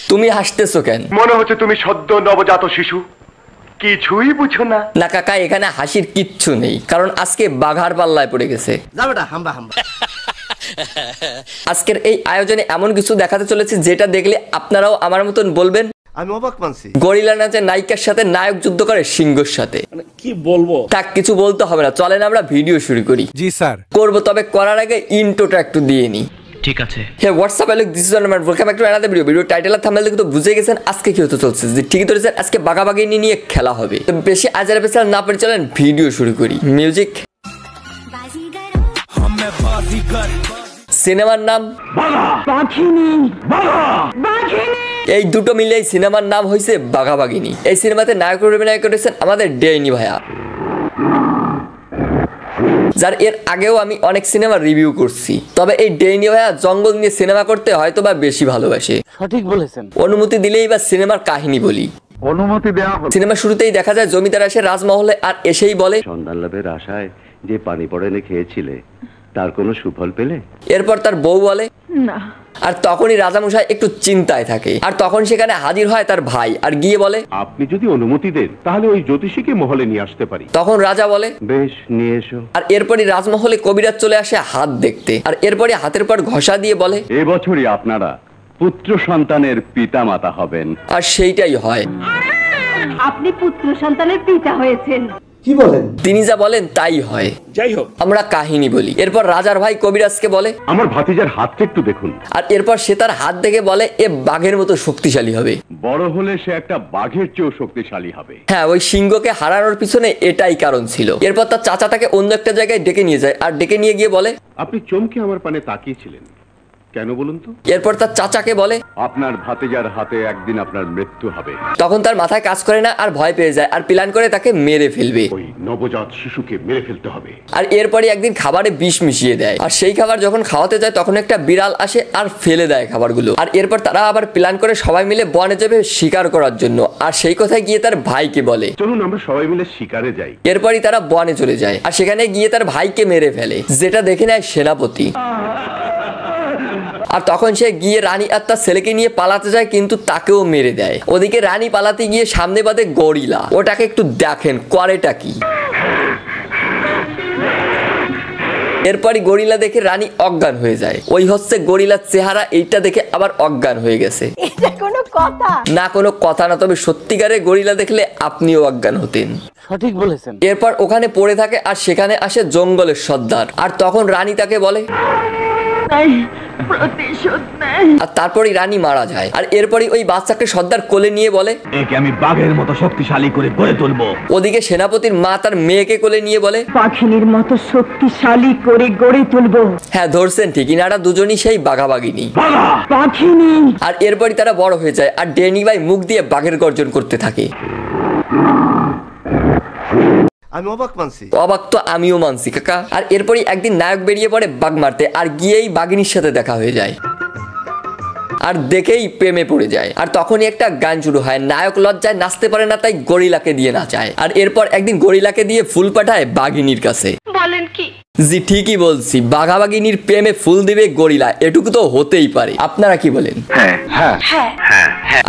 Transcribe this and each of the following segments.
তুমি হাসতেছো কেন? মনে হচ্ছে তুমি সদ্য নবজাত শিশু, কিছুই বুঝো না। না কাকা, এখানে হাসির কিচ্ছু নেই, কারণ আজকে বাঘার পাল্লায় পড়ে গেছে। আজকের এই আয়োজনে এমন কিছু দেখাতে চলেছে যেটা দেখলে আপনারাও আমার মতন বলবেন আমি অবাক মানছি। গরিলা নাচে নায়িকার সাথে নায়ক যুদ্ধ করে সিংহের সাথে। কি বলবো, তা কিছু বলতে হবে না, চলেন আমরা ভিডিও শুরু করি। জি স্যার করব, তবে করার আগে ইন্ট্রোটা একটু দিয়ে নি। ঠিক আছে। হে হোয়াটসঅ্যাপ লোক, দিস ইজ আমার welcome back to another video. Video title আর থাম্বনেল দেখে তো বুঝে গেছেন আজকে কি হতে চলছে। যে ঠিকই ধরেছেন, আজকে বাঘাবাগিনী নিয়ে খেলা হবে। তো বেশি আজার পেছাল না পড়ে চলেন ভিডিও শুরু করি। মিউজিক। সিনেমার নাম এই দুটো মিলে এই সিনেমার নাম হয়েছে বাঘাবাগিনী। এই সিনেমাতে নায়ক অভিনয় করেছেন আমাদের ডেইনি ভাইয়া, যার এর আগেও আমি অনেক সিনেমা রিভিউ করছি। তবে এই ডেইনি ভাইয়া জঙ্গল নিয়ে সিনেমা করতে হয়তো বা বেশি ভালোবাসে। সঠিক বলেছেন। অনুমতি দিলেই বা সিনেমার কাহিনী বলি। অনুমতি দেওয়া হলো। সিনেমা শুরুতেই দেখা যায় জমিদার আসে রাজমহলে আর এসেই বলে, সন্ধান লাভের আশায় যে পানি পড়েনে খেয়েছিলে তার কোনো সুফল পেলে? এরপর তার বউ বলে না। আর তখনই রাজামশাই একটু চিন্তায় থাকে। আর তখন সেখানে হাজির হয় তার ভাই আর গিয়ে বলে, আপনি যদি অনুমতি দেন তাহলে ওই জ্যোতিষীকে মহলে নিয়ে আসতে পারি। তখন রাজা বলে বেশ, নিয়ে এসো। আর এরপরই রাজমহলে কবিরাজ চলে আসে হাত দেখতে। আর এরপরই হাতের পর ঘষা দিয়ে বলে, এবছরই আপনারা পুত্র সন্তানের পিতা মাতা হবেন। আর সেইটাই হয়। আপনি পুত্র সন্তানের পিতা হয়েছেন। কি বলেন? তিনি যা বলেন তাই হয়। যাই হোক, আমরা কাহিনী বলি। এরপর রাজার ভাই কবিরাজকে বলে, আমার ভাতিজার হাতটা একটু দেখুন। আর এরপর সে তার হাত দেখে বলে, এ বাঘের মতো শক্তিশালী হবে। বড় হলে সে একটা বাঘের চেয়েও শক্তিশালী হবে। হ্যাঁ, ওই সিংহকে হারানোর পিছনে এটাই কারণ ছিল। এরপর তার চাচা তাকে অন্য একটা জায়গায় ডেকে নিয়ে যায়। আর ডেকে নিয়ে গিয়ে বলে, আপনি চমকে আমার পানে তাকিয়েছিলেন কেন বলুন তো? এরপর তার চাচাকে বলে, আপনার ভাতিজার হাতে একদিন আপনার মৃত্যু হবে। তখন তার মাথায় কাজ করে না আর ভয় পেয়ে যায় আর প্ল্যান করে তাকে মেরে ফেলবে। ওই নবজাত শিশুকে মেরে ফেলতে হবে। আর এরপরে একদিন খাবারে বিষ মিশিয়ে দেয়। আর সেই খাবার যখন খাওয়াতে যায় তখন একটা বিড়াল আসে আর ফেলে দেয় খাবারগুলো। আর এরপর তারা আবার প্ল্যান করে সবাই মিলে বনে যাবে শিকার করার জন্য। আর সেই কথায় গিয়ে তার ভাইকে বলে, চলুন আমরা সবাই মিলে শিকারে যাই। এরপরই তারা বনে চলে যায় আর সেখানে গিয়ে তার ভাইকে মেরে ফেলে, যেটা দেখে নেয় সেনাপতি। আর তখন সে গিয়ে রানী আর তার ছেলেকে নিয়ে পালাতে যায়, কিন্তু তাকেও মেরে দেয়। ওদিকে রানী পালাতে গিয়ে সামনে বাদে গরিলা। ওটাকে একটু দেখেন করেটা কি। এরপরই গরিলা দেখে রানী অজ্ঞান হয়ে যায়। ওই হচ্ছে গরিলার চেহারা। এইটা দেখে আবার অজ্ঞান হয়ে গেছে। এটা কোনো কথা না, কোনো কথা না, তবে সত্যিকারে গরিলা দেখলে আপনিও অজ্ঞান হতেন। সঠিক বলেছেন। এরপর ওখানে পড়ে থাকে আর সেখানে আসে জঙ্গলের সর্দার। আর তখন রানী তাকে বলে, আর তারপরই রানী মারা যায়। আর এরপরই ওই বাচ্চাকে সর্দার কোলে নিয়ে বলে, একে আমি বাঘের মতো শক্তিশালী করে গড়ে তুলবো। ওদিকে সেনাপতির মা তার মেয়েকে কোলে নিয়ে বলে, পাখিনীর মতো শক্তিশালী করে গড়ে তুলবো। হ্যাঁ ধরছেন ঠিকই, নারা দুজনই সেই বাঘাবাগিনী। পাখিনী। আর এরপরই তারা বড় হয়ে যায় আর ডেনি ভাই মুখ দিয়ে বাঘের গর্জন করতে থাকে। আমি অবাক মানছি। অবাক তো আমিও মানছি কাকা। আর এরপরই একদিন নায়ক বেরিয়ে পড়ে বাঘ মারতে আর গিয়েই বাঘিনীর সাথে দেখা হয়ে যায়। আর দেখেই প্রেমে পড়ে যায়। আর তখনই একটা গান শুরু হয়। নায়ক লজ্জায় নাচতে পারে না, তাই গরিলাকে দিয়ে নাচায়। আর এরপর একদিন গরিলাকে দিয়ে ফুল পাঠায় বাঘিনীর কাছে। বলেন কি? জি ঠিকই বলছি, বাঘাবাগিনীর প্রেমে ফুল দিবে গরিলা। এটুকু তো হতেই পারে। আপনারা কি বলেন?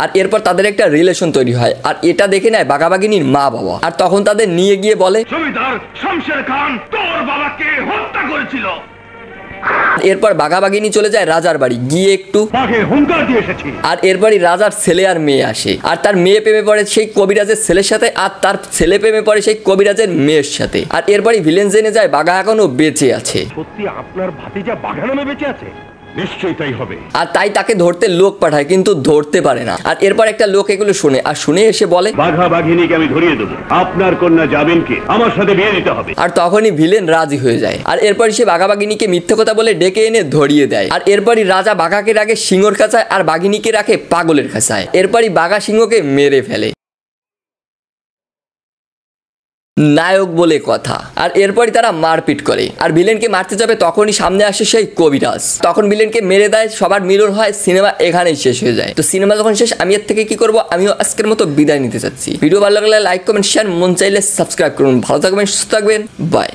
আর এরপর তাদের একটা রিলেশন তৈরি হয়। আর এটা দেখে নেয় বাঘাবাগিনীর মা বাবা। আর তখন তাদের নিয়ে গিয়ে বলে, জমিদার শমশের খান তোর বাবাকে হত্যা করেছিল। এরপর বাঘাবাগিনী চলে যায় রাজার বাড়ি গিয়ে একটু বাঘের হুঙ্কার দিয়ে এসেছি। আর এরপরই রাজার ছেলে আর মেয়ে আসে। আর তার মেয়ে প্রেমে পড়ে সেই কবিরাজের ছেলের সাথে আর তার ছেলে প্রেমে পড়ে সেই কবিরাজের মেয়ের সাথে। আর এরপরই ভিলেন জেনে যায় বাঘা এখনো বেঁচে আছে। সত্যি আপনার ভাতিজা বাঘা নামে বেঁচে আছে? নিশ্চয়ই তাই হবে। আর তাই তাকে ধরতে লোক পাঠায়, কিন্তু ধরতে পারে না। আর এরপর একটা লোক এগুলো শুনে আর শুনে এসে বলে, বাঘা বাঘিনীকে আমি ধরিয়ে দেবো, আপনার কন্যা জামিনকে আমার সাথে বিয়ে দিতে হবে। আর তখনই ভিলেন রাজি হয়ে যায়। আর এরপরই সে বাঘা বাঘিনীকে মিথ্যে কথা বলে ডেকে এনে ধরিয়ে দেয়। আর এরপরই রাজা বাঘাকে রাখে সিংহর খাঁচায় আর বাঘিনীকে রাখে পাগলের খাঁচায়। এরপরই বাঘা সিংহকে মেরে ফেলে। নায়ক বলে কথা। আর এরপরই তারা মারপিট করে আর ভিলেনকে মারতে যাবে, তখনই সামনে আসে সেই কবিরাজ। তখন ভিলেনকে মেরে দেয়, সবার মিলন হয়, সিনেমা এখানেই শেষ হয়ে যায়। তো সিনেমা যখন শেষ, আমি এর থেকে কি করব, আমিও আজকের মতো বিদায় নিতে চাচ্ছি। ভিডিও ভালো লাগলে লাইক কমেন্ট শেয়ার, মন চাইলে সাবস্ক্রাইব করুন। ভালো থাকবেন, সুস্থ থাকবেন, বাই।